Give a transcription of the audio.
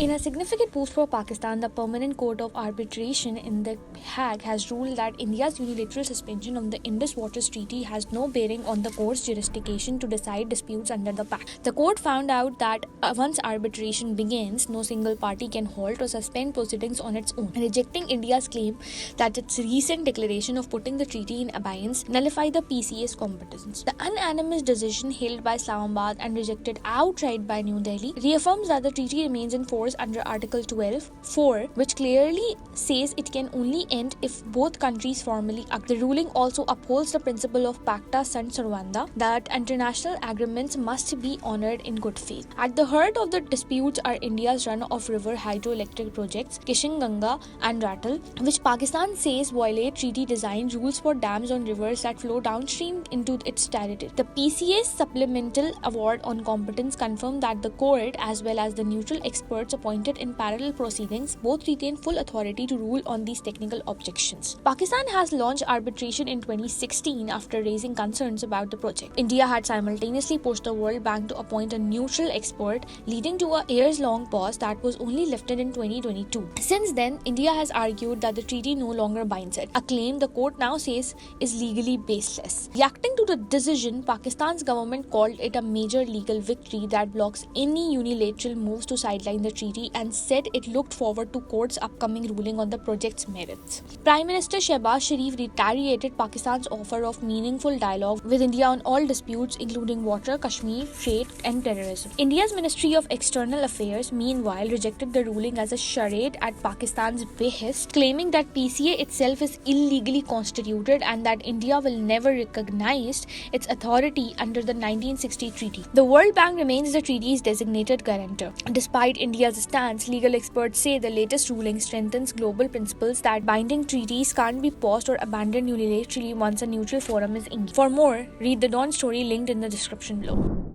In a significant move for Pakistan, the Permanent Court of Arbitration in The Hague has ruled that India's unilateral suspension of the Indus Waters Treaty has no bearing on the court's jurisdiction to decide disputes under the pact. The court found out that once arbitration begins, no single party can halt or suspend proceedings on its own, rejecting India's claim that its recent declaration of putting the treaty in abeyance nullified the PCA's competence. The unanimous decision hailed by Islamabad and rejected outright by New Delhi reaffirms that the treaty remains in force under Article 12(4), which clearly says it can only end if both countries formally act. The ruling also upholds the principle of Pacta Sunt Servanda, that international agreements must be honored in good faith. At the heart of the disputes are India's run-of-river hydroelectric projects, Kishinganga and Ratal, which Pakistan says violate treaty design rules for dams on rivers that flow downstream into its territory. The PCA's supplemental award on competence confirmed that the court, as well as the neutral experts appointed in parallel proceedings, both retain full authority to rule on these technical objections. Pakistan has launched arbitration in 2016 after raising concerns about the project. India had simultaneously pushed the World Bank to appoint a neutral expert, leading to a years-long pause that was only lifted in 2022. Since then, India has argued that the treaty no longer binds it, a claim the court now says is legally baseless. Reacting to the decision, Pakistan's government called it a major legal victory that blocks any unilateral moves to sideline the treaty and said it looked forward to court's upcoming ruling on the project's merits. Prime Minister Shehbaz Sharif reiterated Pakistan's offer of meaningful dialogue with India on all disputes, including water, Kashmir, trade, and terrorism. India's Ministry of External Affairs, meanwhile, rejected the ruling as a charade at Pakistan's behest, claiming that PCA itself is illegally constituted and that India will never recognize its authority under the 1960 treaty. The World Bank remains the treaty's designated guarantor. Despite India's stance, legal experts say the latest ruling strengthens global principles that binding treaties can't be paused or abandoned unilaterally once a neutral forum is engaged. For more, read the Dawn story linked in the description below.